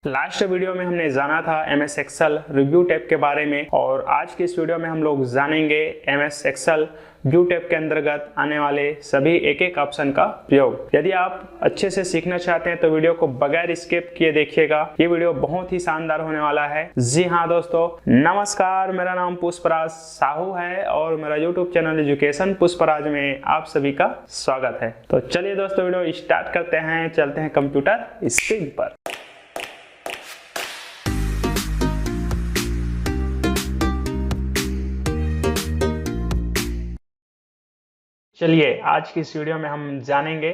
Last video में हमने जाना था MS एक्सेल रिव्यू टैब के बारे में और आज की इस वीडियो में हम लोग जानेंगे MS एक्सेल व्यू टैब के अंतर्गत आने वाले सभी एक एक ऑप्शन का प्रयोग। यदि आप अच्छे से सीखना चाहते हैं तो वीडियो को बगैर स्किप किए देखिएगा। ये वीडियो बहुत ही शानदार होने वाला है। जी हाँ दोस्तों, नमस्कार, मेरा नाम पुष्पराज साहू है और मेरा यूट्यूब चैनल एजुकेशन पुष्पराज में आप सभी का स्वागत है। तो चलिए दोस्तों, वीडियो स्टार्ट करते हैं, चलते हैं कंप्यूटर स्क्रीन पर। चलिए आज की इस वीडियो में हम जानेंगे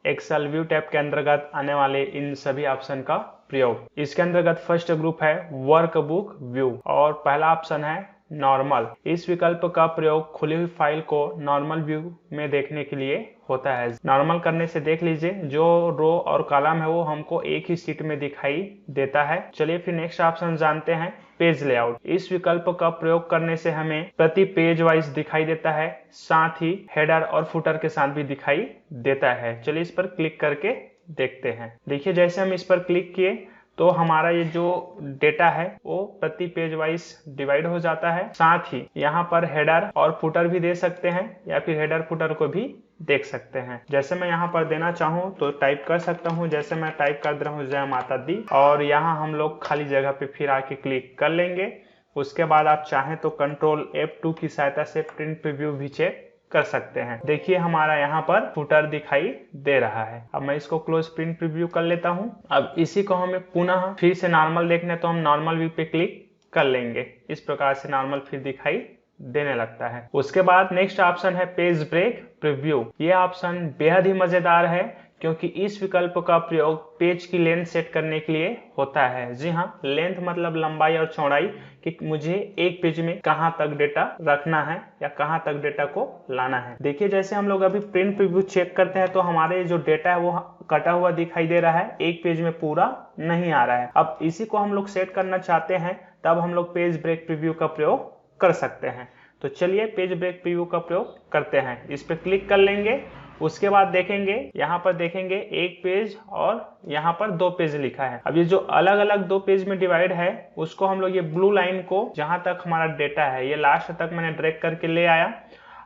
एक्सेल व्यू टैब के अंतर्गत आने वाले इन सभी ऑप्शन का प्रयोग। इसके अंतर्गत फर्स्ट ग्रुप है वर्कबुक व्यू और पहला ऑप्शन है नॉर्मल। इस विकल्प का प्रयोग खुली हुई फाइल को नॉर्मल व्यू में देखने के लिए होता है। नॉर्मल करने से देख लीजिए जो रो और कॉलम है वो हमको एक ही शीट में दिखाई देता है। चलिए फिर नेक्स्ट ऑप्शन जानते हैं पेज लेआउट। इस विकल्प का प्रयोग करने से हमें प्रति पेज वाइज दिखाई देता है, साथ ही हेडर और फुटर के साथ भी दिखाई देता है। चलिए इस पर क्लिक करके देखते हैं। देखिए जैसे हम इस पर क्लिक किए तो हमारा ये जो डेटा है वो प्रति पेज वाइज डिवाइड हो जाता है। साथ ही यहाँ पर हेडर और फुटर भी दे सकते हैं या फिर हेडर फुटर को भी देख सकते हैं। जैसे मैं यहाँ पर देना चाहूँ तो टाइप कर सकता हूँ। जैसे मैं टाइप कर दे रहा हूँ जय माता दी, और यहाँ हम लोग खाली जगह पे फिर आके क्लिक कर लेंगे। उसके बाद आप चाहें तो कंट्रोल F2 की सहायता से प्रिंट प्रीव्यू भी चेक कर सकते हैं। देखिए हमारा यहाँ पर फुटर दिखाई दे रहा है। अब मैं इसको क्लोज प्रिंट प्रीव्यू कर लेता हूँ। अब इसी को हमें पुनः फिर से नॉर्मल देखने तो हम नॉर्मल व्यू पे क्लिक कर लेंगे। इस प्रकार से नॉर्मल फिर दिखाई देने लगता है। उसके बाद नेक्स्ट ऑप्शन है पेज ब्रेक प्रीव्यू। ये ऑप्शन बेहद ही मजेदार है क्योंकि इस विकल्प का प्रयोग पेज की लेंथ सेट करने के लिए होता है। जी हाँ, लेंथ मतलब लंबाई और चौड़ाई, कि मुझे एक पेज में कहां तक डेटा रखना है या कहां तक डेटा को लाना है। देखिए जैसे हम लोग अभी प्रिंट प्रीव्यू चेक करते हैं तो हमारे जो डेटा है वो कटा हुआ दिखाई दे रहा है, एक पेज में पूरा नहीं आ रहा है। अब इसी को हम लोग सेट करना चाहते हैं, तब हम लोग पेज ब्रेक प्रीव्यू का प्रयोग कर सकते हैं। तो चलिए पेज ब्रेक प्रीव्यू का प्रयोग करते हैं। इस पे क्लिक कर लेंगे। उसके बाद देखेंगे, यहाँ पर देखेंगे एक पेज और यहाँ पर दो पेज लिखा है। अब ये जो अलग अलग दो पेज में डिवाइड है उसको हम लोग ये ब्लू लाइन को जहां तक हमारा डेटा है ये लास्ट तक मैंने ड्रैग करके ले आया।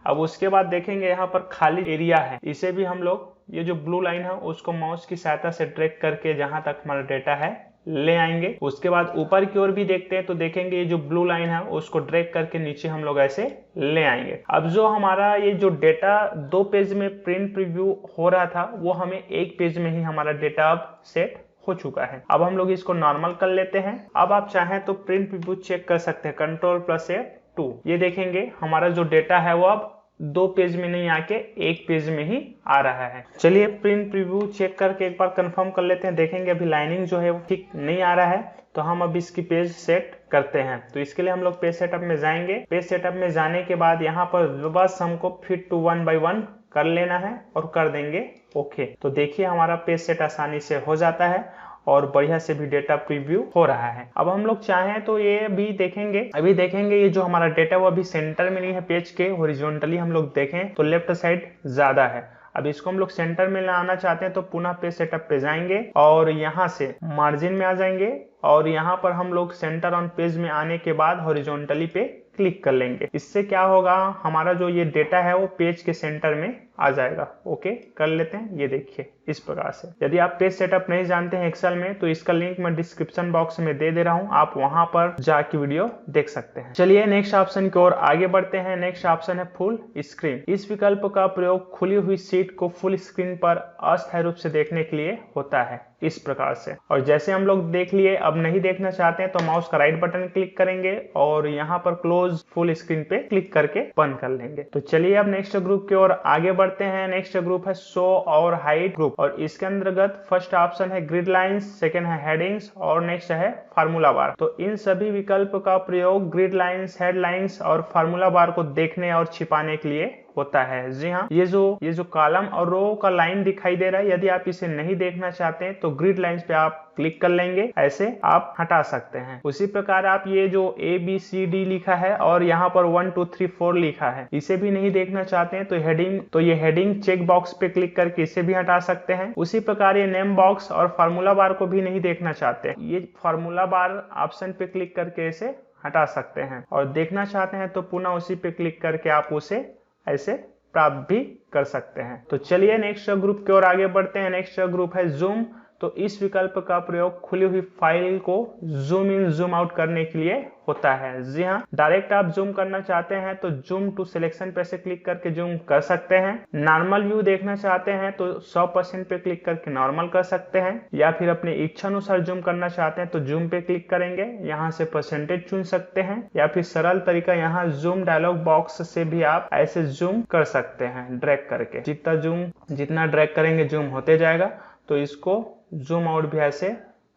अब उसके बाद देखेंगे यहाँ पर खाली एरिया है, इसे भी हम लोग ये जो ब्लू लाइन है उसको माउस की सहायता से ड्रैग करके जहां तक हमारा डेटा है ले आएंगे। उसके बाद ऊपर की ओर भी देखते हैं तो देखेंगे ये जो ब्लू लाइन है उसको ड्रैग करके नीचे हम लोग ऐसे ले आएंगे। अब जो हमारा ये जो डेटा दो पेज में प्रिंट प्रीव्यू हो रहा था वो हमें एक पेज में ही हमारा डेटा अब सेट हो चुका है। अब हम लोग इसको नॉर्मल कर लेते हैं। अब आप चाहें तो प्रिंट प्रीव्यू चेक कर सकते हैं, कंट्रोल+F2। ये देखेंगे हमारा जो डेटा है वो अब दो पेज में नहीं आके एक पेज में ही आ रहा है। चलिए प्रिंट प्रीव्यू चेक करके एक बार कंफर्म कर लेते हैं। देखेंगे अभी लाइनिंग जो है वो ठीक नहीं आ रहा है, तो हम अब इसकी पेज सेट करते हैं। तो इसके लिए हम लोग पेज सेटअप में जाएंगे। पेज सेटअप में जाने के बाद यहाँ पर बस हमको फिट टू 1 by 1 कर लेना है और कर देंगे ओके। तो देखिए हमारा पेज सेट आसानी से हो जाता है और बढ़िया से भी डेटा प्रीव्यू हो रहा है। अब हम लोग चाहें तो ये भी देखेंगे, अभी देखेंगे ये जो हमारा डेटा वो अभी सेंटर में नहीं है पेज के, हॉरिजॉन्टली हम लोग देखें तो लेफ्ट साइड ज्यादा है। अब इसको हम लोग सेंटर में लाना चाहते हैं तो पुनः पेज सेटअप पे जाएंगे और यहाँ से मार्जिन में आ जाएंगे और यहाँ पर हम लोग सेंटर ऑन पेज में आने के बाद हॉरिजॉन्टली पे क्लिक कर लेंगे। इससे क्या होगा, हमारा जो ये डेटा है वो पेज के सेंटर में आ जाएगा। ओके कर लेते हैं। ये देखिए इस प्रकार से। यदि आप पेज सेटअप नहीं जानते हैं एक्सेल में तो इसका लिंक मैं डिस्क्रिप्शन बॉक्स में दे रहा हूं, आप वहां पर जाके वीडियो देख सकते हैं। चलिए नेक्स्ट ऑप्शन की ओर आगे बढ़ते हैं। नेक्स्ट ऑप्शन है फुल स्क्रीन। इस विकल्प का प्रयोग खुली हुई शीट को फुल स्क्रीन पर अस्थायी रूप से देखने के लिए होता है, इस प्रकार से। और जैसे हम लोग देख लिए, अब नहीं देखना चाहते हैं तो माउस का राइट बटन क्लिक करेंगे और यहाँ पर क्लोज फुल स्क्रीन पे क्लिक करके बंद कर लेंगे। तो चलिए अब नेक्स्ट ग्रुप की ओर आगे बढ़ते हैं। नेक्स्ट ग्रुप है शो और हाइड ग्रुप और इसके अंतर्गत फर्स्ट ऑप्शन है ग्रिड लाइंस, सेकेंड है हेडिंग्स और नेक्स्ट है फार्मूला बार। तो इन सभी विकल्प का प्रयोग ग्रिड लाइंस, हेडलाइंस और फार्मूला बार को देखने और छिपाने के लिए होता है। जी हाँ, ये जो कॉलम और रो का लाइन दिखाई दे रहा है, यदि आप इसे नहीं देखना चाहते हैं तो ग्रिड लाइंस पे आप क्लिक कर लेंगे, ऐसे आप हटा सकते हैं। उसी प्रकार आप ये जो ABCD लिखा है और यहाँ पर 1 2 3 4 लिखा है, इसे भी नहीं देखना चाहते हैं तो ये हेडिंग चेक बॉक्स पे क्लिक करके इसे भी हटा सकते हैं। उसी प्रकार ये नेम बॉक्स और फार्मूला बार को भी नहीं देखना चाहते, ये फार्मूला बार ऑप्शन पे क्लिक करके इसे हटा सकते हैं। और देखना चाहते हैं तो पुनः उसी पे क्लिक करके आप उसे ऐसे प्राप्त भी कर सकते हैं। तो चलिए नेक्स्ट ग्रुप की ओर आगे बढ़ते हैं। नेक्स्ट ग्रुप है जूम। तो इस विकल्प का प्रयोग खुली हुई फाइल को जूम इन जूम आउट करने के लिए होता है। जी हाँ, डायरेक्ट आप जूम करना चाहते हैं तो जूम टू सिलेक्शन पे से क्लिक करके जूम कर सकते हैं। नॉर्मल व्यू देखना चाहते हैं तो 100% पे क्लिक करके नॉर्मल कर सकते हैं, या फिर अपने इच्छा अनुसार जूम करना चाहते हैं तो जूम पे क्लिक करेंगे, यहाँ से परसेंटेज चुन सकते हैं, या फिर सरल तरीका यहाँ जूम डायलॉग बॉक्स से भी आप ऐसे जूम कर सकते हैं ड्रैग करके। जितना ड्रैग करेंगे जूम होते जाएगा, तो इसको जूम आउट भी ऐसे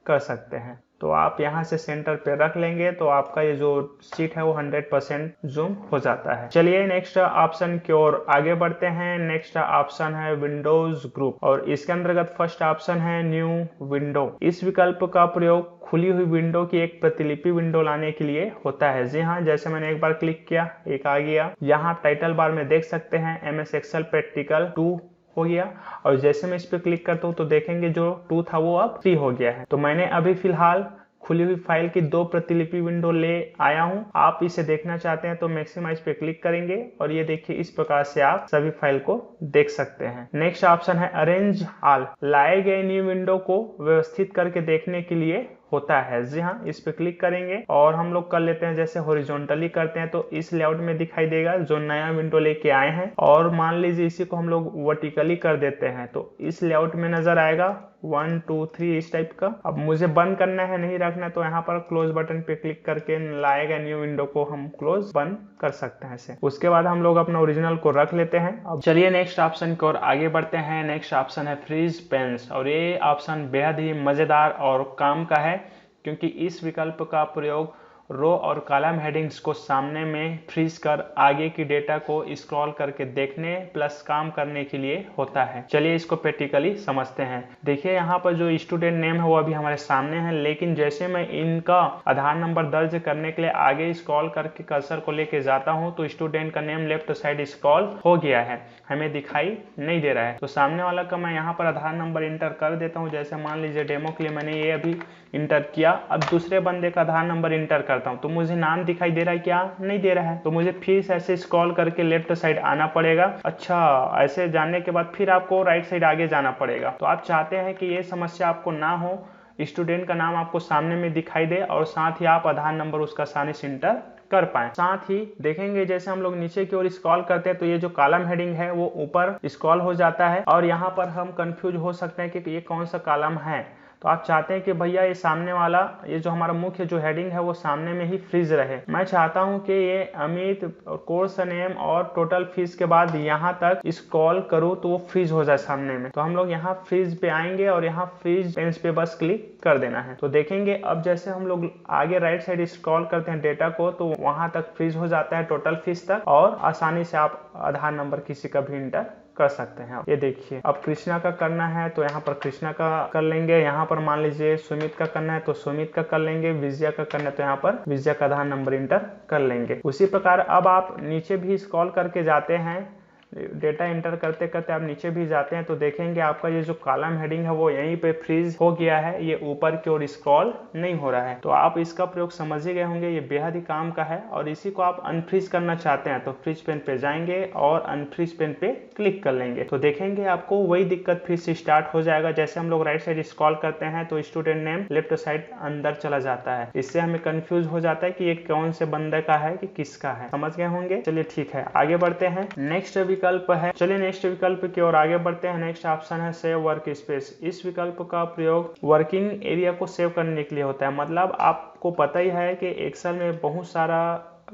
कर सकते हैं। तो आप यहाँ से सेंटर पे रख लेंगे तो आपका ये जो शीट है वो 100% जूम हो जाता है। चलिए नेक्स्ट ऑप्शन की ओर आगे बढ़ते हैं। नेक्स्ट ऑप्शन है विंडोज ग्रुप, और इसके अंतर्गत फर्स्ट ऑप्शन है न्यू विंडो। इस विकल्प का प्रयोग खुली हुई विंडो की एक प्रतिलिपि विंडो लाने के लिए होता है। जी हाँ, जैसे मैंने एक बार क्लिक किया, एक आ गया। यहाँ टाइटल बार में देख सकते हैं MS एक्सेल प्रैक्टिकल 2 हो गया, और जैसे मैं इस पे क्लिक करता हूँ तो देखेंगे जो 2 था वो अब 3 हो गया है। तो मैंने अभी फिलहाल खुली हुई फाइल की 2 प्रतिलिपि विंडो ले आया हूं। आप इसे देखना चाहते हैं तो मैक्सिमाइज पे क्लिक करेंगे, और ये देखिए इस प्रकार से आप सभी फाइल को देख सकते हैं। नेक्स्ट ऑप्शन है अरेंज ऑल। लाए गए न्यू विंडो को व्यवस्थित करके देखने के लिए होता है। जी हाँ, इस पे क्लिक करेंगे और हम लोग कर लेते हैं जैसे हॉरिजॉन्टली करते हैं तो इस लेआउट में दिखाई देगा जो नया विंडो लेके आए हैं, और मान लीजिए इसी को हम लोग वर्टिकली कर देते हैं तो इस लेआउट में नजर आएगा 1 2 3 इस टाइप का। अब मुझे बंद करना है, नहीं रखना है, तो यहाँ पर क्लोज बटन पे क्लिक करके लाएगा न्यू विंडो को हम क्लोज बंद कर सकते हैं ऐसे। उसके बाद हम लोग अपना ओरिजिनल को रख लेते हैं। अब चलिए नेक्स्ट ऑप्शन की ओर आगे बढ़ते हैं। नेक्स्ट ऑप्शन है फ्रीज पेन्स, और ये ऑप्शन बेहद ही मजेदार और काम का है, क्योंकि इस विकल्प का प्रयोग रो और कॉलम हेडिंग्स को सामने में फ्रीज कर आगे की डेटा को स्क्रॉल करके देखने प्लस काम करने के लिए होता है। चलिए इसको प्रैक्टिकली समझते हैं। देखिए यहाँ पर जो स्टूडेंट नेम है वो अभी हमारे सामने है, लेकिन जैसे मैं इनका आधार नंबर दर्ज करने के लिए आगे स्क्रॉल करके कर्सर को लेके जाता हूँ तो स्टूडेंट का नेम लेफ्ट साइड स्क्रॉल हो गया है, हमें दिखाई नहीं दे रहा है। तो सामने वाला का मैं यहाँ पर आधार नंबर इंटर कर देता हूँ। जैसे मान लीजिए डेमो के लिए मैंने ये अभी इंटर किया, अब दूसरे बंदे का आधार नंबर इंटर करता हूं तो मुझे नाम दिखाई दे रहा है क्या? नहीं दे रहा है। तो मुझे फिर से ऐसे स्क्रॉल करके लेफ्ट साइड आना पड़ेगा। अच्छा, ऐसे जाने के बाद फिर आपको राइट साइड आगे जाना पड़ेगा। तो आप चाहते हैं कि ये समस्या आपको ना हो, स्टूडेंट का नाम आपको सामने में दिखाई दे और साथ ही आप आधार नंबर उसका आसानी से इंटर कर पाए। साथ ही देखेंगे जैसे हम लोग नीचे की ओर स्क्रॉल करते हैं तो ये जो कॉलम हेडिंग है वो ऊपर स्क्रॉल हो जाता है, और यहाँ पर हम कंफ्यूज हो सकते हैं कि ये कौन सा कॉलम है। तो आप चाहते हैं कि भैया ये सामने वाला, ये जो हमारा मुख्य जो हेडिंग है वो सामने में ही फ्रीज रहे। मैं चाहता हूं कि ये अमित कोर्स नेम और टोटल फीस के बाद यहाँ तक स्क्रॉल करूँ तो वो फ्रीज हो जाए सामने में। तो हम लोग यहाँ फ्रीज पे आएंगे और यहाँ फ्रीज पेन्स पे बस क्लिक कर देना है। तो देखेंगे अब जैसे हम लोग आगे राइट साइड स्क्रॉल करते हैं डेटा को तो वहां तक फ्रीज हो जाता है टोटल फीस तक, और आसानी से आप आधार नंबर किसी का भी इंटर कर सकते हैं। ये देखिए अब कृष्णा का करना है तो यहाँ पर कृष्णा का कर लेंगे, यहाँ पर मान लीजिए सुमित का करना है तो सुमित का कर लेंगे, विजया का करना है तो यहाँ पर विजया का आधार नंबर इंटर कर लेंगे। उसी प्रकार अब आप नीचे भी स्क्रॉल करके जाते हैं, डेटा इंटर करते करते आप नीचे भी जाते हैं तो देखेंगे आपका ये जो कॉलम हेडिंग है वो यहीं पे फ्रीज हो गया है, ये ऊपर की ओर स्क्रॉल नहीं हो रहा है। तो आप इसका प्रयोग समझ ही गए होंगे, ये बेहद ही काम का है। और इसी को आप अनफ्रीज करना चाहते हैं तो फ्रीज पेन पे जाएंगे और अनफ्रीज पेन पे क्लिक कर लेंगे तो देखेंगे आपको वही दिक्कत फिर से स्टार्ट हो जाएगा। जैसे हम लोग राइट साइड स्क्रॉल करते हैं तो स्टूडेंट नेम लेफ्ट साइड अंदर चला जाता है, इससे हमें कंफ्यूज हो जाता है कि ये कौन से बंदे का है कि किसका है। समझ गए होंगे। चलिए ठीक है, आगे बढ़ते हैं। नेक्स्ट विकल्प है, चलिए नेक्स्ट विकल्प की ओर आगे बढ़ते हैं। नेक्स्ट ऑप्शन है सेव वर्क स्पेस। इस विकल्प का प्रयोग वर्किंग एरिया को सेव करने के लिए होता है। मतलब आपको पता ही है कि एक्सेल में बहुत सारा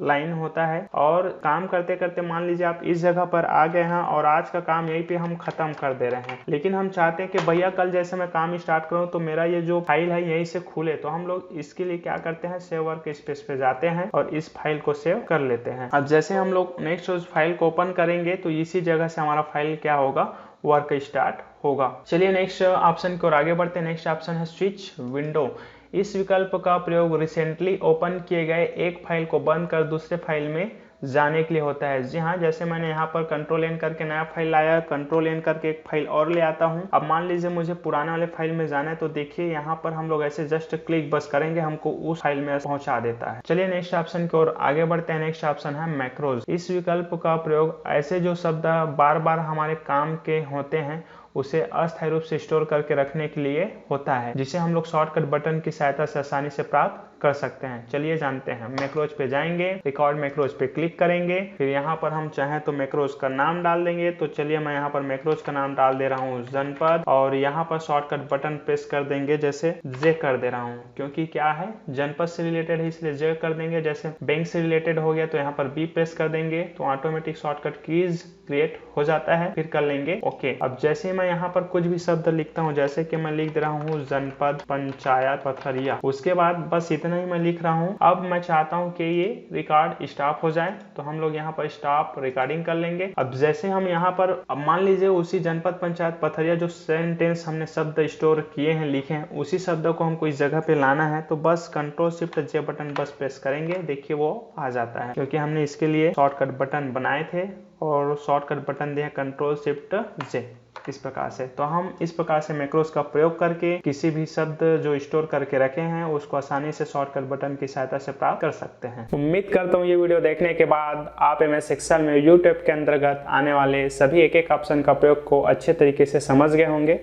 लाइन होता है और काम करते करते मान लीजिए आप इस जगह पर आ गए हैं और आज का काम यहीं पे हम खत्म कर दे रहे हैं, लेकिन हम चाहते हैं कि भैया कल जैसे मैं काम स्टार्ट करूं तो मेरा ये जो फाइल है यहीं से खुले। तो हम लोग इसके लिए क्या करते हैं, सेव वर्क स्पेस पे जाते हैं और इस फाइल को सेव कर लेते हैं। अब जैसे हम लोग नेक्स्ट उस फाइल को ओपन करेंगे तो इसी जगह से हमारा फाइल क्या होगा, वर्क स्टार्ट होगा। चलिए नेक्स्ट ऑप्शन की ओर आगे बढ़ते हैं। नेक्स्ट ऑप्शन है स्विच विंडो। इस विकल्प का प्रयोग रिसेंटली ओपन किए गए एक फाइल को बंद कर दूसरे फाइल में जाने के लिए होता है। जी हाँ, जैसे मैंने यहाँ पर कंट्रोल एन करके नया फाइल लाया, कंट्रोल एन करके एक फाइल और ले आता हूँ। अब मान लीजिए मुझे पुराने वाले फाइल में जाना है तो देखिए यहाँ पर हम लोग ऐसे जस्ट क्लिक बस करेंगे, हमको उस फाइल में पहुंचा देता है। चलिए नेक्स्ट ऑप्शन की ओर आगे बढ़ते हैं। नेक्स्ट ऑप्शन है मैक्रोज। इस विकल्प का प्रयोग ऐसे जो शब्द बार बार हमारे काम के होते हैं उसे अस्थायी रूप से स्टोर करके रखने के लिए होता है, जिसे हम लोग शॉर्टकट बटन की सहायता से आसानी से प्राप्त कर सकते हैं। चलिए जानते हैं। मैक्रोज पे जाएंगे, रिकॉर्ड मैक्रोज पे क्लिक करेंगे, फिर यहाँ पर हम चाहें तो मैक्रोज का नाम डाल देंगे। तो चलिए मैं यहाँ पर मैक्रोज का नाम डाल दे रहा हूँ जनपद, और यहाँ पर शॉर्टकट बटन प्रेस कर देंगे, जैसे जे कर दे रहा हूँ, क्योंकि क्या है जनपद से रिलेटेड है इसलिए जे कर देंगे। जैसे बैंक से रिलेटेड हो गया तो यहाँ पर बी प्रेस कर देंगे, तो ऑटोमेटिक शॉर्टकट कीज क्रिएट हो जाता है। फिर कर लेंगे ओके। अब जैसे मैं यहाँ पर कुछ भी शब्द लिखता हूँ, जैसे कि मैं लिख दे रहा हूँ जनपद पंचायत पथरिया, उसके बाद बस इतना ही मैं लिख रहा हूँ। अब मैं चाहता हूँ कि ये रिकॉर्ड स्टॉप हो जाए, तो हम लोग यहाँ पर स्टॉप रिकॉर्डिंग कर लेंगे। अब जैसे हम यहाँ पर, अब मान लीजिए उसी जनपद पंचायत पथरिया जो सेंटेंस हमने शब्द स्टोर किए हैं, लिखे हैं, उसी शब्द को हमको इस जगह पे लाना है, तो बस कंट्रोल शिफ्ट जे बटन बस प्रेस करेंगे, देखिए वो आ जाता है, क्योंकि हमने इसके लिए शॉर्टकट बटन बनाए थे और शॉर्टकट बटन दिया कंट्रोल शिफ्ट जे इस प्रकार से। तो हम इस प्रकार से मैक्रोज का प्रयोग करके किसी भी शब्द जो स्टोर करके रखे हैं उसको आसानी से शॉर्टकट बटन की सहायता से प्राप्त कर सकते हैं। उम्मीद करता हूँ ये वीडियो देखने के बाद आप MS एक्सेल में यूट्यूब के अंतर्गत आने वाले सभी एक एक ऑप्शन का प्रयोग को अच्छे तरीके से समझ गए होंगे।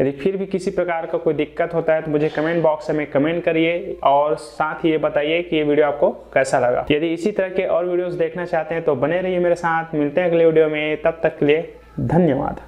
यदि फिर भी किसी प्रकार का कोई दिक्कत होता है तो मुझे कमेंट बॉक्स में कमेंट करिए और साथ ही ये बताइए कि ये वीडियो आपको कैसा लगा। यदि इसी तरह के और वीडियोस देखना चाहते हैं तो बने रहिए मेरे साथ। मिलते हैं अगले वीडियो में, तब तक के लिए धन्यवाद।